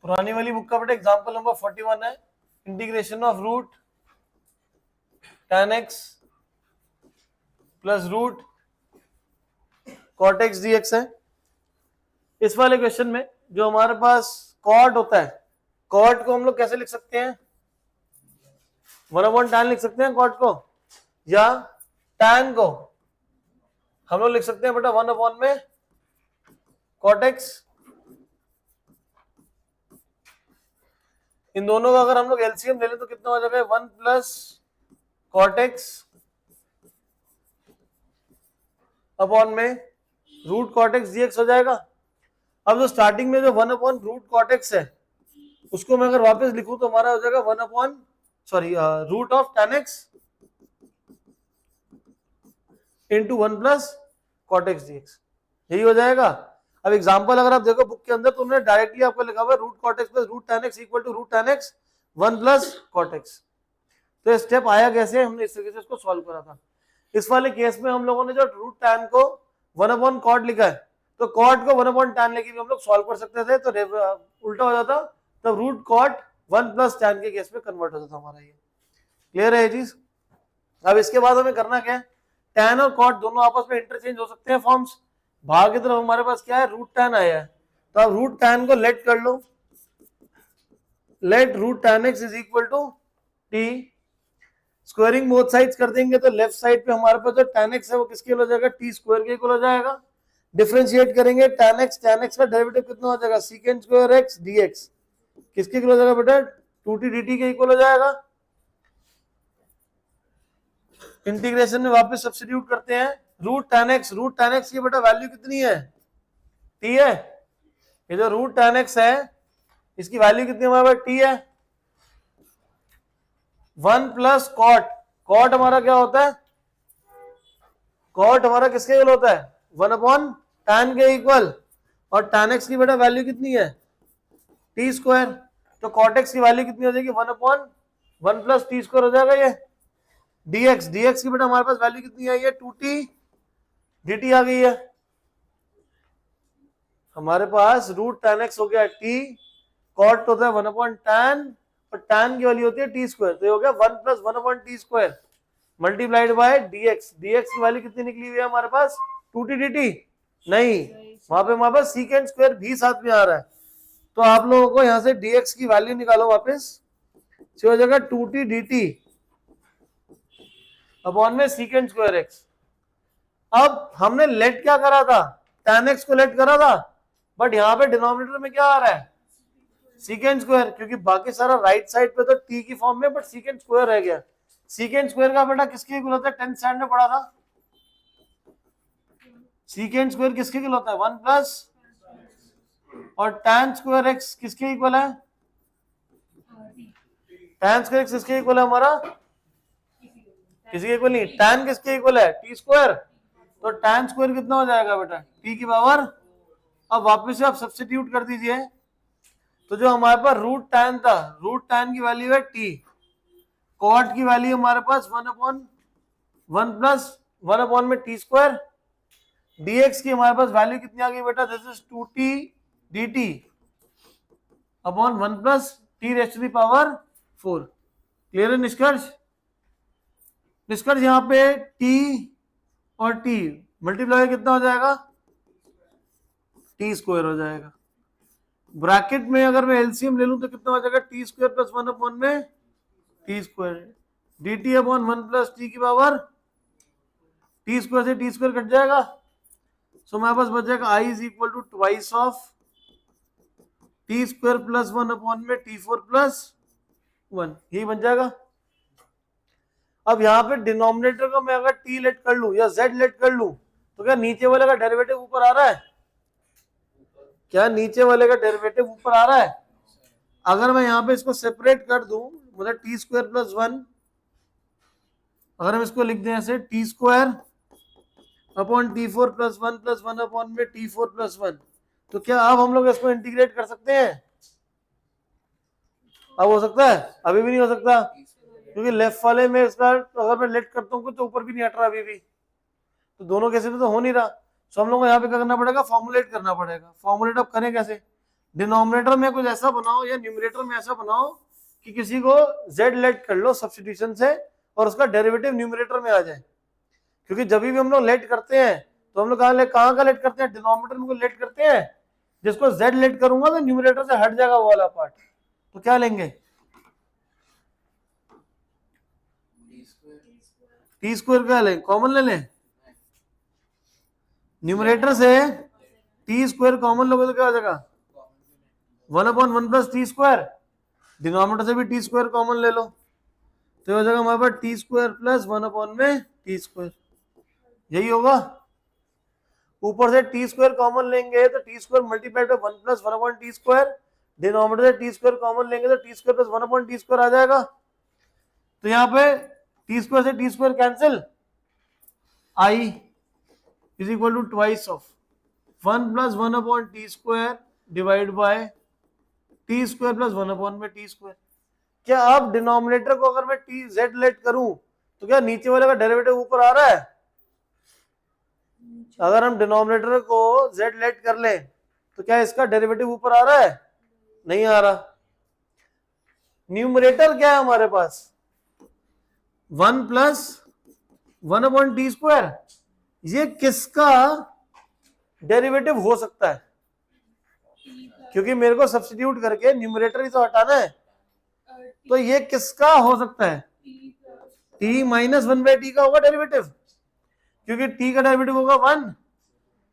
पुरानी वाली बुक का बेटा एग्जांपल नंबर 41 है, integration of root tan x plus root cot x dx है। इस वाले क्वेश्चन में जो हमारे पास cot होता है, cot को हम लोग कैसे लिख सकते हैं, 1/tan लिख सकते हैं cot को, या tan को हम लोग लिख सकते हैं बेटा 1 में cot x। इन दोनों का अगर हम लोग एलसीएम ले लें तो कितना हो जाएगा, 1 प्लस cot x अपॉन में रूट cot x dx हो जाएगा। अब जो स्टार्टिंग में जो 1 रूट cot x है उसको मैं अगर वापस लिखूं तो हमारा हो जाएगा root of tan x into 1 plus cot x dx, यही हो जाएगा। अब एग्जांपल अगर आप देखो बुक के अंदर तो उन्होंने डायरेक्टली आपको लिखा हुआ है root cot x plus root tan x equal to root tan x 1 plus cot x। तो ये स्टेप आया कैसे, हमने इस तरीके से इसको सॉल्व करा था। इस वाले केस में हम लोगों ने जो रूट tan को 1/cot लिखा है तो cot को 1/tan लेके भी हम लोग सॉल्व कर सकते थे, तो उल्टा हो जाता, तब रूट cot 1 प्लस tan के केस में कन्वर्ट हो जाता हमारा। ये क्लियर है ये चीज। अब इसके बाद हमें करना क्या है, tan और cot दोनों आपस में इंटरचेंज हो सकते हैं फॉर्म्स। भाग की तरफ हमारे पास क्या है, रूट tan आया है, तो अब रूट tan को लेट कर लो, let root tan x is equal to t। Squaring both sides कर देंगे तो लेफ्ट साइड पे हमारे पास जो tan x है वो किसके इक्वल हो जाएगा, t स्क्वायर के इक्वल हो जाएगा। डिफरेंशिएट करेंगे tan x का डेरिवेटिव कितना हो जाएगा, secant स्क्वायर x dx किसके इक्वल हो जाएगा बेटा, 2t dt के इक्वल हो जाएगा। इंटीग्रेशन में वापस सब्स्टिट्यूट करते हैं, रूट tan x की बेटा वैल्यू कितनी है, t है। ये जो रूट tan x है इसकी वैल्यू कितनी हमारे पास t है, 1 प्लस cot हमारा क्या होता है, cot हमारा किसके इक्वल होता है, 1/tan के इक्वल, और tan x की बेटा वैल्यू कितनी है, t स्क्वायर। तो cot x की वैल्यू कितनी हो जाएगी, 1/1 प्लस t स्क्वायर हो जाएगा। ये dx की बेटा हमारे पास वैल्यू कितनी आई है, 2t dt आ गई है। हमारे पास रूट tan x हो गया t, cot होता है 1/tan और tan की वैल्यू होती है t स्क्वायर, तो ये हो गया 1 plus 1/t square multiplied bye dx की वैल्यू कितनी निकली हुई है हमारे पास, 2t dt नहीं, वहां पे हमारे पास secant स्क्वायर भी साथ में आ रहा है। तो आप लोगों को यहां से dx की वैल्यू निकालो वापस, हो जाएगा 2t dt अपॉन में secant स्क्वायर x। अब हमने लेट क्या करा था, tan x को लेट करा था, बट यहाँ पे डिनोमिनेटर में क्या आ रहा है, secant स्क्वायर, क्योंकि बाकी सारा राइट साइड पे तो t की फॉर्म में, बट secant स्क्वायर रह गया। secant स्क्वायर का बेटा किसके इक्वल होता है, 10th स्टैंडर्ड में पढ़ा था, secant स्क्वायर किसके इक्वल होता है, 1 प्लस, और tan स्क्वायर x किसके इक्वल है, tan स्क्वायर x किसके इक्वल है हमारा, किसी के इक्वल नहीं, tan किसके इक्वल है, t स्क्वायर। तो tan स्क्वायर कितना हो जाएगा बेटा, t की पावर। अब वापस से आप सब्स्टिट्यूट कर दीजिए, तो जो हमारे पास रूट tan था, रूट tan की वैल्यू है t, cot की वैल्यू हमारे पास 1/1 प्लस 1 में t स्क्वायर, dx की हमारे पास वैल्यू कितनी आ गई बेटा, this is 2t dt upon 1 plus t raised to the power 4। Clear है निष्कर्ष। निष्कर्ष यहाँ पे t और t मल्टीप्लाई कितना हो जाएगा, t स्क्वायर हो जाएगा। ब्रैकेट में अगर मैं एलसीएम ले लूं तो कितना हो जाएगा, t स्क्वायर प्लस 1 में t square dt upon 1 plus t की पावर, t स्क्वायर से t स्क्वायर कट जाएगा, सो हमारे पास बच जाएगा i is equal to twice of t square plus 1 में t4 प्लस 1, यही बन जाएगा। अब यहाँ पे डिनोमिनेटर को मैं अगर t लेट कर लूं या z लेट कर लूं तो क्या नीचे वाले का डेरिवेटिव ऊपर आ रहा है, क्या नीचे वाले का डेरिवेटिव ऊपर आ रहा है। अगर मैं यहाँ पे इसको सेपरेट कर दूं, मतलब t स्क्वायर प्लस 1, अगर हम इसको लिख दें ऐसे, t square upon t4 plus 1 upon में t4 प्लस 1, तो क्या अब हम लोग इसको इंटीग्रेट कर सकते हैं, अब हो सकता है, अभी भी नहीं हो सकता, क्योंकि लेफ्ट वाले में इसका अगर मैं लेट करता हूँ तो ऊपर भी नहीं हट रहा अभी भी, तो दोनों केसेस में तो हो नहीं रहा। सो हम लोग को यहाँ पे क्या करना पड़ेगा, फॉर्मुलेट करना पड़ेगा। फॉर्मुलेट अब करें कैसे, डिनोमिनेटर में कुछ ऐसा बनाओ या न्यूमरेटर में ऐसा बनाओ कि किसी को z लेट कर लो सब्स्टिट्यूशन से और उसका डेरिवेटिव न्यूमरेटर में आ जाए, क्योंकि जब भी हम लोग लेट करते हैं तो हम लोग कहाँ का लेट करते हैं, डिनोमिनेटर में लेट करते हैं। जिसको z लेट करूंगा तो न्यूमरेटर से हट जाएगा वो वाला पार्ट, तो क्या लेंगे, टी स्क्वायर क्या लें, कॉमन ले लें, न्यूमरेटर से टी स्क्वायर कॉमन लोगे तो क्या हो जाएगा 1/1 प्लस टी स्क्वायर, डिनोमिनेटर से भी टी स्क्वायर कॉमन ले लो तो हो जाएगा हमारे पास टी स्क्वायर प्लस 1/में टी स्क्वायर, यही होगा। ऊपर से टी स्क्वायर कॉमन लेंगे तो T square multiplied by 1 plus 1 T square, denominator से टी स्क्वायर कॉमन लेंगे तो T square plus 1 T square आ जाएगा। तो यहाँ पे टी स्क्वायर से T square cancel, I is equal to twice of 1 plus 1 T square divide by T square plus 1 में टी स्क्वायर। क्या अब डिनोमिनेटर को अगर मैं टी जेड लेट करूं तो क्या नीचे वाले का डेरिवेटिव ऊपर आ रहा है, अगर हम डिनोमिनेटर को z लेट कर लें तो क्या इसका डेरिवेटिव ऊपर आ रहा है, नहीं आ रहा। न्यूमरेटर क्या है हमारे पास 1 प्लस 1/टी स्क्वायर, ये किसका डेरिवेटिव हो सकता है, क्योंकि मेरे को सब्स्टिट्यूट करके न्यूमरेटर ही तो हटाना है, तो ये किसका हो सकता है, t माइनस 1/t का होगा डेरिवेटिव, क्योंकि t का डेरिवेटिव होगा 1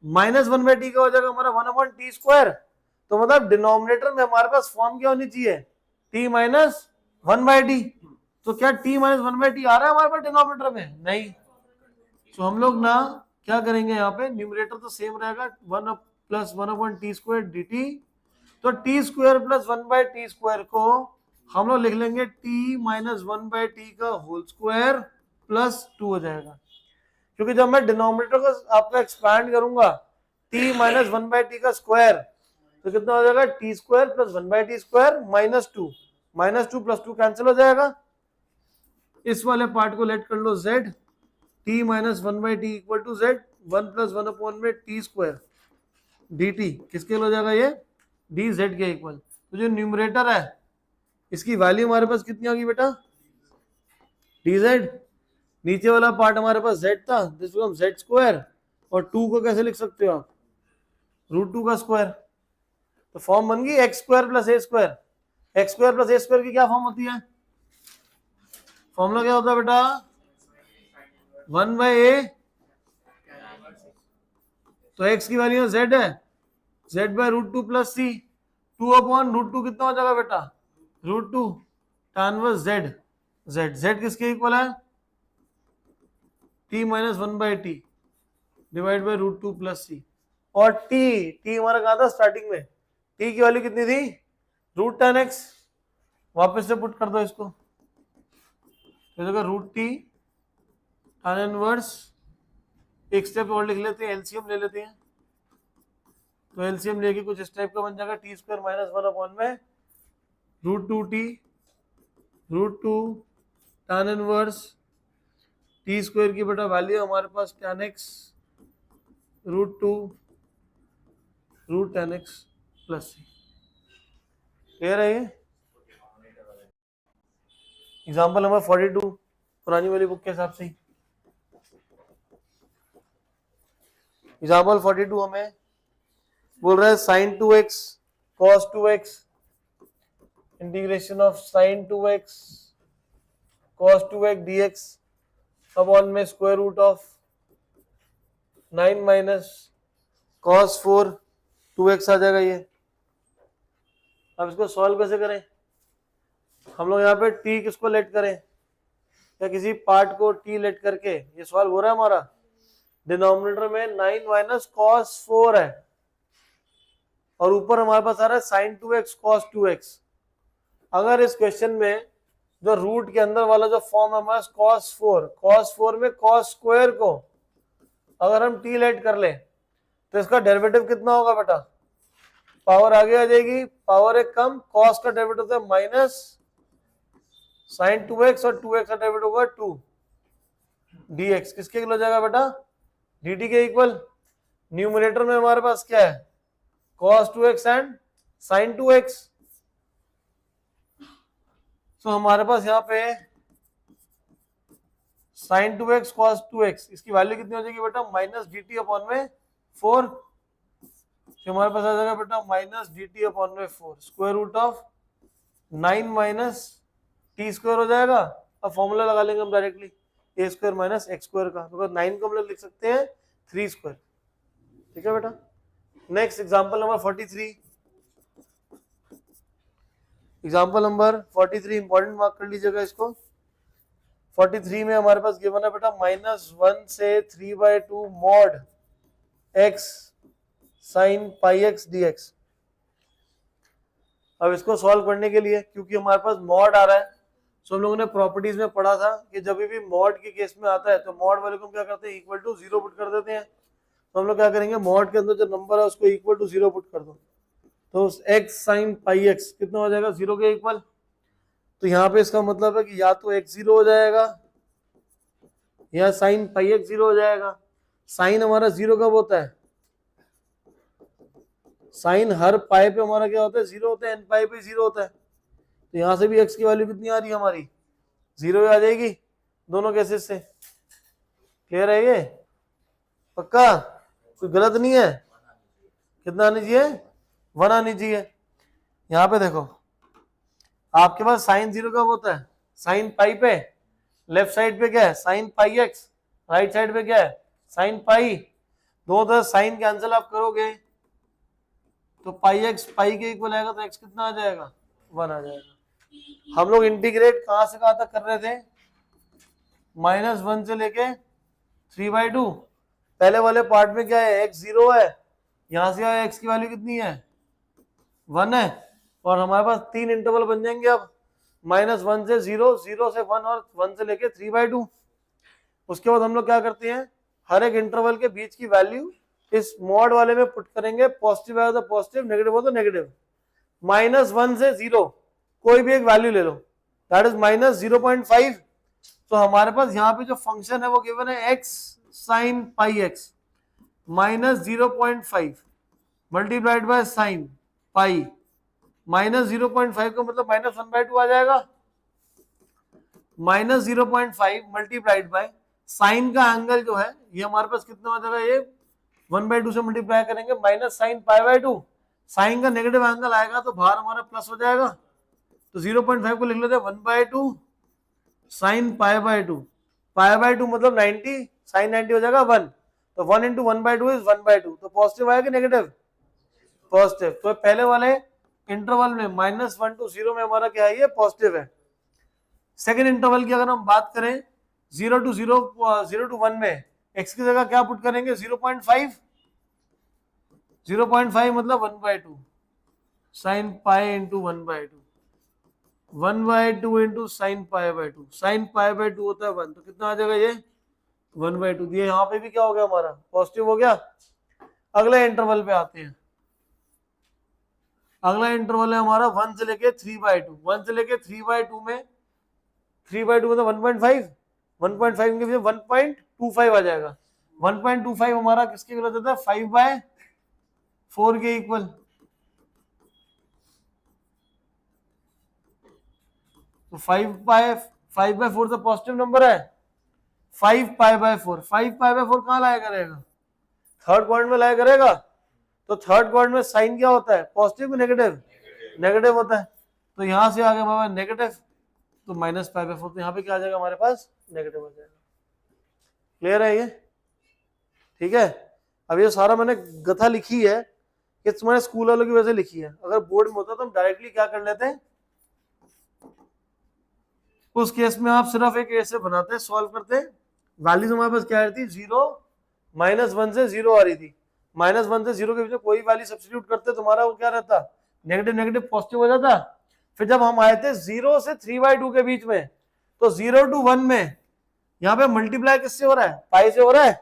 माइनस 1/t का हो जाएगा हमारा 1/टी स्क्वायर। तो मतलब डिनोमिनेटर में हमारे पास फॉर्म क्या होनी चाहिए, t माइनस 1/t। तो क्या t माइनस 1/t आ रहा है हमारे पास डिनोमिनेटर में, नहीं। तो हम लोग ना क्या करेंगे, यहाँ पे न्यूमरेटर तो सेम रहेगा 1 प्लस 1/टी स्क्वायर dt, तो टी स्क्वायर प्लस 1/टी स्क्वायर को हम लोग लिख लेंगे t माइनस 1/t का होल स्क्वायर प्लस 2 हो जाएगा, क्योंकि जब मैं डिनोमिनेटर को आपका एक्सपैंड करूंगा t माइनस 1/t का स्क्वायर तो कितना हो जाएगा t square plus 1/t square minus two plus 2 cancel हो जाएगा। इस वाले पार्ट को लेट कर लो z, t minus 1/t equal to z 1 plus 1 में टी स्क्वायर dt किसके हो जाएगा ये dz के इक्वल। तो जो न्यूमरेटर है इसकी वैल्यू हमारे पास कितनी होगी बेटा dz, नीचे वाला पार्ट हमारे पास z था जिसको हम z स्क्वायर और 2 को कैसे लिख सकते हो आप √2 का स्क्वायर, तो फॉर्म बन गई x square plus a square. x square plus a square की क्या फॉर्म होती है, फॉर्मूला क्या होता है बेटा 1/a, तो x की वैल्यू z है z/√2 प्लस c, 2/√2 कितना हो जाएगा बेटा √2 tan इनवर्स z किसके इक्वल है t minus 1/t divide by √2 plus c, और t हमारा कहा था स्टार्टिंग में, t की वैल्यू कितनी थी √tan x, वापस से पुट कर दो इसको, √t tan इनवर्स, एक स्टेप और लिख लेते हैं एलसीएम ले लेते हैं, तो एलसीएम लेके कुछ इस टाइप का बन जाएगा टी स्क्वायर माइनस 1 में √2 tan इनवर्स टी स्क्वायर की बेटा वैल्यू हमारे पास tan x √2 tan x plus c। Clear है ये एग्जाम्पल नंबर 42 पुरानी वाली बुक के हिसाब से। एग्जाम्पल 42 हमें बोल रहा है sin 2x cos 2x integration of sin 2x cos 2x dx upon में square root of 9 minus cos 4 2x आ जाएगा ये। अब इसको सॉल्व कैसे करें, हम लोग यहाँ पे t किसको लेट करें या किसी पार्ट को t लेट करके ये सॉल्व हो रहा है हमारा, डिनोमिनेटर में 9 माइनस cos 4 है और ऊपर हमारे पास आ रहा है sin 2x cos 2x। अगर इस क्वेश्चन में जो रूट के अंदर वाला जो फॉर्म है हमारा cos 4 में cos स्क्वायर को अगर हम t लेट कर ले तो इसका डेरिवेटिव कितना होगा बेटा, पावर आगे आ जाएगी, पावर एक कम, cos का डेरिवेटिव होता है माइनस sin 2x और 2x का डेरिवेटिव होगा 2 dx किसके इक्वल हो जाएगा बेटा dt के इक्वल। न्यूमरेटर में हमारे पास क्या है cos 2x and sign 2x। तो हमारे पास यहाँ पे साइन 2x कॉस 2x, इसकी वैल्यू कितनी हो जाएगी बेटा माइनस डी टी अपॉन में 4। हमारे पास आ जाएगा बेटा माइनस डी टी अपॉन में 4 square root of 9 minus t square हो जाएगा। अब फॉर्मूला लगा लेंगे हम directly A square minus X square का, बिकॉज 9 को हम लोग लिख सकते हैं 3 स्क्वायर। ठीक है बेटा। Next example number 43। Example number 43 important mark कर लीजिएगा इसको। 43 में हमारे पास गिवन है बेटा -1 से 3/2 मॉड x sin पाई x dx। अब इसको सॉल्व करने के लिए, क्योंकि हमारे पास मॉड आ रहा है, सो हम लोगों ने प्रॉपर्टीज में पढ़ा था कि जब भी मॉड के केस में आता है तो मॉड वैल्यू को हम क्या करते हैं इक्वल टू 0 पुट कर देते हैं। तो हम लोग क्या करेंगे, मॉड के अंदर जो नंबर है उसको इक्वल टू 0 पुट कर दो, तो x sin पाई x कितना हो जाएगा 0 के इक्वल। तो यहाँ पे इसका मतलब है कि या तो x 0 हो जाएगा या sin पाई x 0 हो जाएगा। साइन हमारा 0 कब होता है, साइन हर पाई पे हमारा क्या होता है 0 होता है, n पाई पे 0 होता है। तो यहाँ से भी x की वैल्यू कितनी आ रही है हमारी 0 आ जाएगी दोनों केसेस से। क्लियर है ये, पक्का, कोई गलत नहीं है। कितना आनी चाहिए 1 आनी चाहिए। यहाँ पे देखो आपके पास साइन 0 कब होता है, साइन पाई पे लेफ्ट साइड पे क्या है sine pi x, right side पे क्या है साइन पाई। दोनों तरफ साइन कैंसिल आप करोगे तो पाई x पाई के इक्वल आएगा, तो x कितना आ जाएगा 1 आ जाएगा। हम लोग इंटीग्रेट कहां से कहां तक कर रहे थे, -1 से लेके 3/2। पहले वाले पार्ट में क्या है x 0 है, यहां से x की वैल्यू कितनी है 1 है, और हमारे पास 3 इंटरवल बन जाएंगे अब, -1 से 0, 0 से 1 और 1 से लेके 3/2। उसके बाद हम लोग क्या करते हैं, हर एक इंटरवल के बीच की वैल्यू इस मॉड वाले में पुट करेंगे, पॉजिटिव है तो पॉजिटिव, नेगेटिव हो तो नेगेटिव। -1 से 0 कोई भी एक वैल्यू ले लो, दैट इज -0.5। तो हमारे पास यहाँ पे जो फंक्शन है वो गिवन है x sin pi x -0.5 multiplied by sine pi, -0.5 का मतलब -1/2 आ जाएगा। -0.5 मल्टीप्लाइड बाय साइन का एंगल जो है ये हमारे पास कितना हो जाएगा, ये 1/2 से मल्टीप्लाई करेंगे माइनस साइन पाई/2। साइन का नेगेटिव एंगल आएगा तो बाहर हमारा प्लस हो जाएगा, तो 0.5 को लिख लेते हैं 1/2 साइन पाई/2। पाई/2 मतलब 90, साइन 90 हो जाएगा 1, तो 1 इंटू 1/2 इज 1/2। तो पॉजिटिव आएगा कि नेगेटिव, पॉजिटिव। तो पहले वाले इंटरवल में -1 to 0 में हमारा क्या है ये पॉजिटिव है। सेकेंड इंटरवल की अगर हम बात करें 0 to 0, 0 to 1 में x की जगह क्या पुट करेंगे 0.5, 0.5 मतलब 1/2 sine pi into 1/2, 1/2 into sine pi, sine pi होता है 1, तो कितना आ जाएगा ये 1/2। ये यहाँ पे भी क्या हो गया हमारा पॉजिटिव हो गया। अगले इंटरवल पे आते हैं, अगला इंटरवल है हमारा 1 से लेके 3/2। 1 से लेके 3/2 में 3/2 मतलब 1.5, 1.5 के 1.25 आ जाएगा। 1.25 हमारा किसके इक्वल होता है 5/4 के इक्वल। तो 5/4 तो पॉजिटिव नंबर है, 5π/4, 5π/4 कहाँ लाया करेगा, थर्ड क्वाड्रेंट में लाया करेगा। तो थर्ड क्वाड्रेंट में साइन क्या होता है पॉजिटिव नेगेटिव, नेगेटिव होता है। तो यहां से आ गया हमारा नेगेटिव, तो -π/4, तो यहाँ पे क्या आ जाएगा हमारे पास नेगेटिव हो जाएगा। क्लियर है ये, ठीक है। अब ये सारा मैंने गथा लिखी है, ये तुम्हारे स्कूल वालों की वजह से लिखी है। अगर बोर्ड में होता तो हम डायरेक्टली क्या कर लेते हैं, उस केस में आप सिर्फ एक ऐसे बनाते सॉल्व करते, वैल्यूज हमारे पास क्या आ रही थी 0, -1 से 0 आ रही थी। -1 से 0 के बीच में कोई वैल्यू सब्स्टिट्यूट करते तुम्हारा वो क्या रहता नेगेटिव नेगेटिव पॉजिटिव हो जाता। फिर जब हम आए थे 0 से 3/2 के बीच में, तो 0 to 1 में यहाँ पे मल्टीप्लाई किससे हो रहा है पाई से हो रहा है।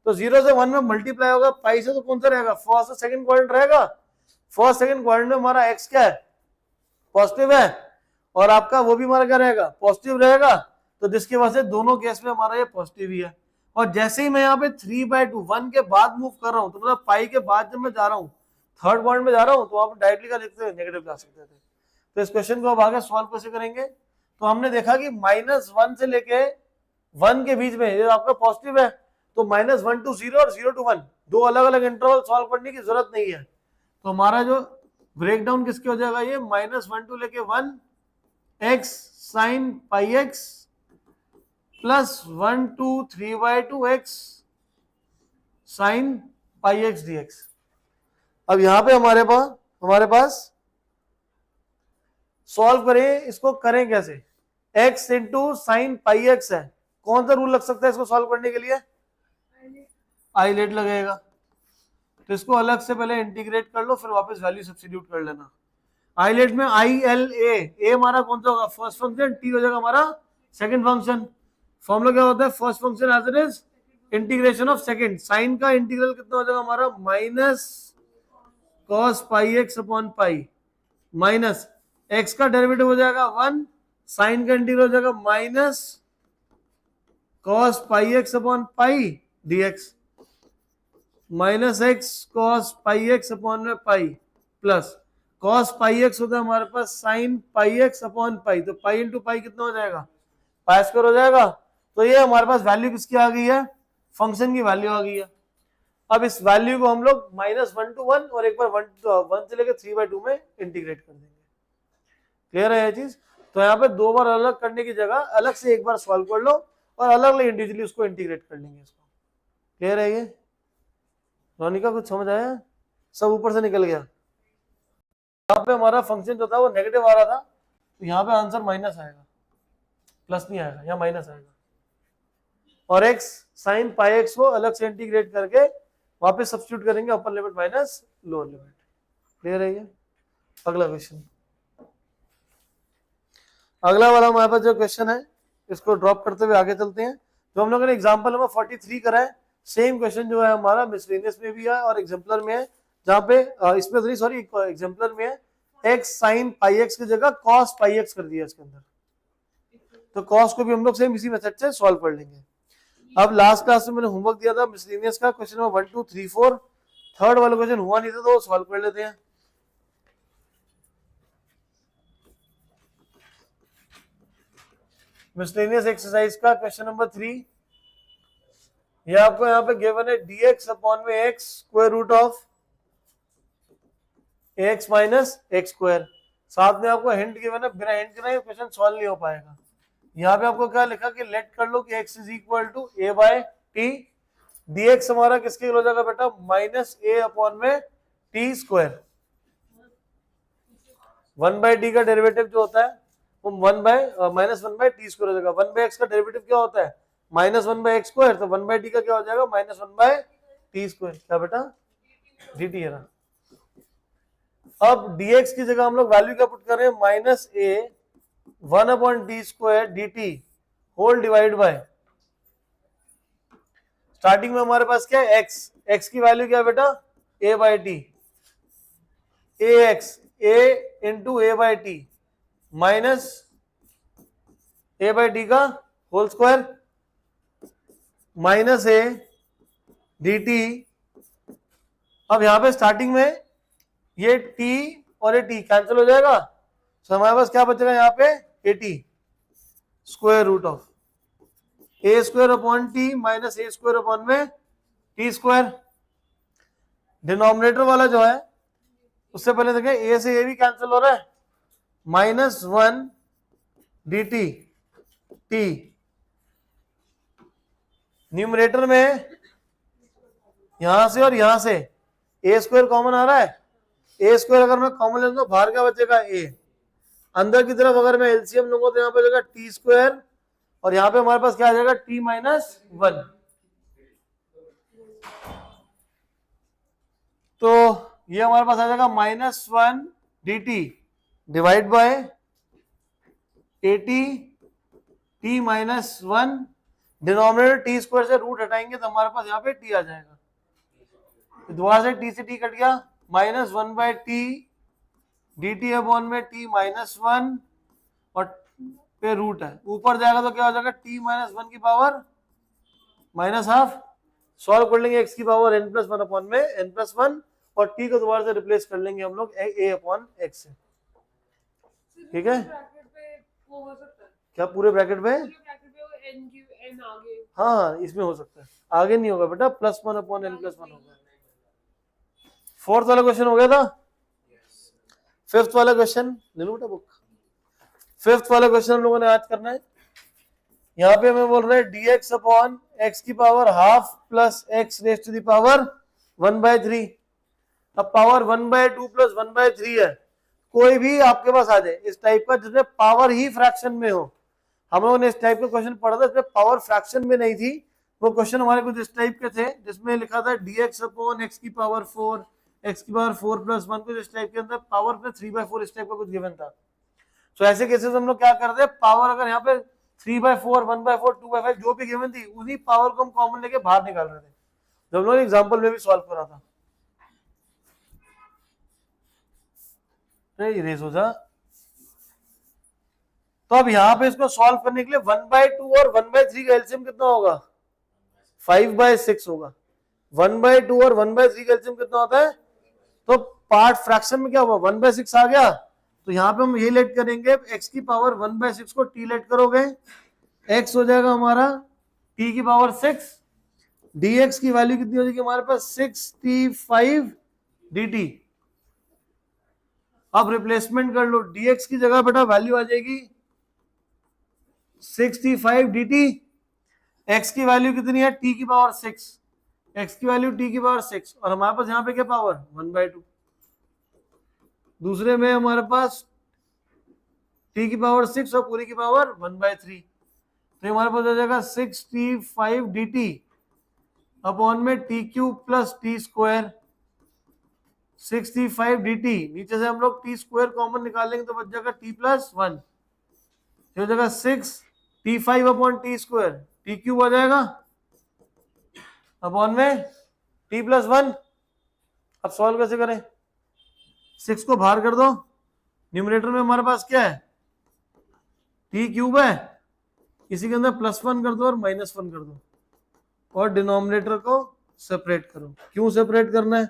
तो 0 से 1 में मल्टीप्लाई होगा पाई से, तो कौन सा रहेगा फर्स्ट और सेकंड क्वाड्रेंट रहेगा। फर्स्ट सेकंड क्वाड्रेंट में हमारा x क्या है पॉजिटिव है, और आपका वो भी हमारा क्या रहेगा पॉजिटिव रहेगा। तो जिसकी वजह से दोनों केस में हमारा ये पॉजिटिव ही है। और जैसे ही मैं यहाँ पे 3/2 1 के बाद मूव कर रहा हूँ, तो मतलब पाई के बाद जब मैं जा रहा हूँ थर्ड पॉइंट में जा रहा हूँ तो आप डायरेक्टली का लिखते हैं नेगेटिव ला सकते थे। तो इस क्वेश्चन को अब आगे सॉल्व कैसे करेंगे, तो हमने देखा कि -1 से लेके 1 के बीच में ये आपका पॉजिटिव है, तो -1 to 0 और 0 to 1 दो अलग अलग इंटरवल सॉल्व करने की जरूरत नहीं है। तो हमारा जो ब्रेक डाउन किसके हो जाएगा, ये -1 to लेके 1 x sin pi x plus 1 to 3/2 x sin pi x dx। अब यहां पे हमारे पास सॉल्व करें, इसको करें कैसे, x into sine pi x है, कौन सा रूल लग सकता है इसको सॉल्व करने के लिए, आइलेट लगेगा। तो इसको अलग से पहले इंटीग्रेट कर लो, फिर वापस वैल्यू सब्स्टिट्यूट कर लेना। आइलेट में आई एल ए हमारा कौन सा होगा, फर्स्ट फंक्शन, टी हो जाएगा हमारा सेकंड फंक्शन। फॉर्मूला क्या होता है, first function as it is integration of second, sine का इंटीग्रल कितना हो जाएगा हमारा minus cos pi x upon pi, minus x का डेरिवेटिव हो जाएगा 1, साइन का इंटीग्रल हो जाएगा minus cos pi x upon pi dx, minus x cos pi x upon में pi, plus cos pi x होता है हमारे पास sine pi x upon pi, तो पाई इंटू पाई कितना हो जाएगा, पाई स्क्वायर हो जाएगा। तो ये हमारे पास वैल्यू किसकी आ गई है, फंक्शन की वैल्यू आ गई है। अब इस वैल्यू को हम लोग -1 to 1 और एक बार 1 से लेकर 3/2 में इंटीग्रेट कर देंगे। क्लियर है ये चीज। तो यहाँ पे दो बार अलग करने की जगह अलग से एक बार सॉल्व कर लो और अलग अलग इंडिविजुअली उसको इंटीग्रेट कर लेंगे इसको। क्लियर है ये, रोनिका कुछ समझ आया, सब ऊपर से निकल गया। यहाँ पे हमारा फंक्शन जो था वो नेगेटिव आ रहा था, तो यहाँ पे आंसर माइनस आएगा, प्लस नहीं आएगा, यहाँ माइनस आएगा। और x साइन पाई x को अलग से इंटीग्रेट करके वापस सब्स्टिट्यूट करेंगे, upper limit minus lower limit. Clear है ये। अगला क्वेश्चन, अगला वाला हमारे पास जो क्वेश्चन है इसको ड्रॉप करते हुए आगे चलते हैं। तो हम लोगों ने एग्जांपल नंबर 43 करा है, सेम क्वेश्चन जो है हमारा मिसलेनियस में भी है और एग्जाम्पलर में है, जहाँ पे इसमें सॉरी एग्जाम्पलर में है x साइन पाई x की जगह cos पाई x कर दिया इसके अंदर। तो cos को भी हम लोग सेम इसी मेथड से सॉल्व कर लेंगे। अब लास्ट क्लास में मैंने होमवर्क दिया था मिसलेनियस का, क्वेश्चन नंबर 1 2 3 4, थर्ड वाला क्वेश्चन हुआ नहीं था तो सॉल्व कर लेते हैं। मिसलेनियस एक्सरसाइज का क्वेश्चन नंबर 3, ये आपको यहाँ पे गिवन है dx अपॉन में x square root of x minus X square. साथ में आपको हिंट गिवन है, बिना हिंट के ना ये क्वेश्चन सॉल्व नहीं हो पाएगा। यहाँ पे आपको क्या लिखा कि लेट कर लो कि x is equal to a by t, dx हमारा किसके हो जाएगा बेटा, माइनस a अपॉन में टी स्क्वायर। 1/t का डेरिवेटिव जो होता है वो -1/टी स्क्वायर हो जाएगा। 1/x का डेरिवेटिव क्या होता है, -1/x स्क्वायर, तो 1/t का क्या हो जाएगा, -1/t स्क्वायर। क्या बेटा, dt है ना। अब dx की जगह हम लोग वैल्यू क्या पुट कर रहे हैं, -a 1/t square dt whole divide by, starting में हमारे पास क्या है x की वैल्यू क्या है बेटा, a/t, ax a into a/t minus a/t का whole square minus a dt। अब यहां पे स्टार्टिंग में ये t और ये t कैंसिल हो जाएगा, तो हमारे पास क्या बचेगा यहाँ पे, at square root of a square upon t minus a square upon में t स्क्वायर। डिनोमिनेटर वाला जो है उससे पहले देखें a से a भी कैंसिल हो रहा है, -1 dt t। न्यूमरेटर में यहां से और यहां से a स्क्वायर कॉमन आ रहा है, a स्क्वायर अगर मैं कॉमन ले लूं तो बाहर क्या बचेगा, a। अंदर की तरफ अगर मैं एलसीएम लूंगा तो यहाँ पे जाएगा टी स्क्वायर और यहाँ पे हमारे पास क्या आ जाएगा, t माइनस 1। तो ये हमारे पास आ जाएगा -1 dt divide by at t minus 1, denominator t square से रूट हटाएंगे तो हमारे पास यहाँ पे t आ जाएगा, दोबारा से t कट गया, -1/t dt अपॉन में t माइनस 1 और पे रूट है, ऊपर जाएगा तो क्या हो जाएगा, t माइनस 1 की पावर -12। सॉल्व कर लेंगे x की पावर n+1 अपॉन में n+1 और टी को दोबारा से रिप्लेस कर लेंगे हम लोग a अपॉन x से। ठीक है, क्या पूरे ब्रैकेट में? हाँ इसमें हो सकता है, आगे नहीं होगा बेटा, +1 अपॉन n + 1 होगा। फोर्थ वाला क्वेश्चन हो गया था। फिफ्थ वाला क्वेश्चन ले लो बेटा बुक। फिफ्थ वाला क्वेश्चन हम लोगों ने आज करना है। यहाँ पे हमें बोल रहे हैं dx अपॉन x की power half plus x raise to the power 1/3। अब पावर 1/2 प्लस 1/3 है, कोई भी आपके पास आ जाए इस टाइप का जिसमें पावर ही फ्रैक्शन में हो। हम लोगों ने इस टाइप का क्वेश्चन पढ़ा था जिसमें पावर फ्रैक्शन में नहीं थी। वो क्वेश्चन हमारे कुछ इस टाइप के थे जिसमें लिखा था dx अपॉन x की पावर 4, x की पावर 4 + 1, कुछ इस टाइप के अंदर पावर पे 3/4 इस टाइप का कुछ गिवन था। तो ऐसे केसेस हम लोग क्या करते हैं, पावर अगर यहाँ पे 3/4, 1/4, 2/5 जो भी गिवन थी उन्हीं पावर को हम कॉमन लेके बाहर निकाल रहे थे, जब हम लोग एग्जाम्पल में भी सॉल्व करा था। इरेज हो जा। तो अब यहाँ पे इसको सॉल्व करने के लिए 1/2 और 1/3 का एलसीएम कितना होगा? 5/6 होगा। 1/2 और 1/3 का एलसीएम कितना होता है? तो पार्ट फ्रैक्शन में क्या हुआ, 1/6 आ गया। तो यहाँ पे हम ये लेट करेंगे, x की पावर 1/6 को t लेट करोगे, x हो जाएगा हमारा t की पावर 6, dx की वैल्यू कितनी हो जाएगी हमारे पास 65 dt। अब रिप्लेसमेंट कर लो, dx की जगह बेटा वैल्यू आ जाएगी 65 dt, x की वैल्यू कितनी है t की पावर 6, x की वैल्यू t की पावर 6 और हमारे पास यहाँ पे क्या पावर 1/2। दूसरे में हमारे पास t की पावर 6 और पूरी की पावर 1/3, तो हमारे पास आ जाएगा 65 dt अपॉन में t cube plus t square. 65 dt नीचे से हम लोग t स्क्वायर कॉमन निकालेंगे तो बच जाएगा t + 1, हो जाएगा 6 t5 अपॉन टी स्क्वायर, टी क्यूब आ जाएगा अपॉन में t + 1। अब सॉल्व कैसे करें, 6 को बाहर कर दो, न्यूमरेटर में हमारे पास क्या है टी क्यूब है, इसी के अंदर +1 कर दो और -1 कर दो और डिनोमिनेटर को सेपरेट करो। क्यों सेपरेट करना है,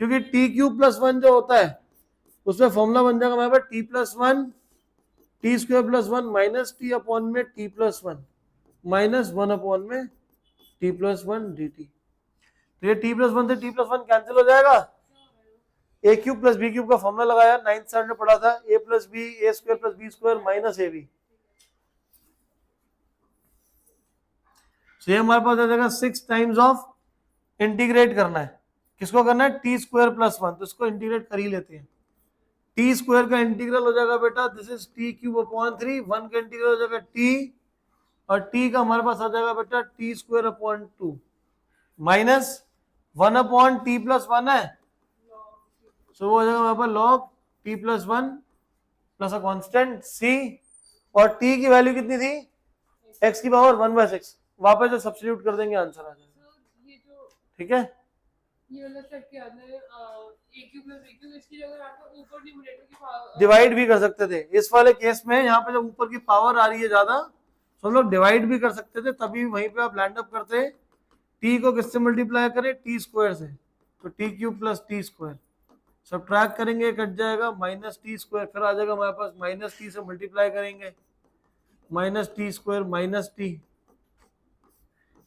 क्योंकि टी क्यूब + 1 जो होता है उसमें फॉर्मूला बन जाएगा हमारे पास t + 1 t square + 1 minus t upon में t + 1 माइनस 1 अपॉन में t + 1 dt। तो ये t + 1 से t + 1 कैंसिल हो जाएगा। a cube plus b cube का फॉर्मूला लगाया, 9th स्टैंडर्ड में पढ़ा था, a + b a² + b² minus ab। तो ये हमारे पास आ जाएगा 6 टाइम्स ऑफ, इंटीग्रेट करना है, किसको करना है t² + 1, तो इसको इंटीग्रेट कर ही लेते हैं। टी स्क्वायर का इंटीग्रल हो जाएगा बेटा this is T cube upon 3, 1 का इंटीग्रल हो जाएगा टी और टी का हमारे पास आ जाएगा बेटा T square upon 2 minus 1 upon T + 1 है, सो वो हो जाएगा हमारे पास log T + 1 plus a constant C, और टी की वैल्यू कितनी थी x की पावर 1/6, वापस से सब्स्टिट्यूट कर देंगे आंसर आ जाएगा। ठीक है, ये वाला सेट क्या आता है a cube plus b cube, इसकी जगह आप ऊपर न्यूमरेटर की पावर डिवाइड भी कर सकते थे। इस वाले केस में यहाँ पे जब ऊपर की पावर आ रही है ज्यादा तो हम लोग डिवाइड भी कर सकते थे, तभी वहीं पे आप लैंड अप करते t को किससे मल्टीप्लाई करें t स्क्वायर से, तो t cube plus t square, subtract करेंगे कट जाएगा -t², फिर आ जाएगा हमारे पास -t से मल्टीप्लाई करेंगे -t² माइनस t,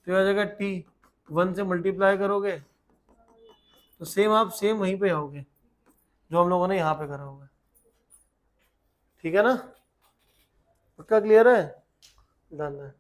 तो आ जाएगा t, 1 से मल्टीप्लाई करोगे तो सेम आप सेम वहीं पे आओगे जो हम लोगों ने यहाँ पे करा होगा। ठीक है ना, पक्का क्लियर है, डन है।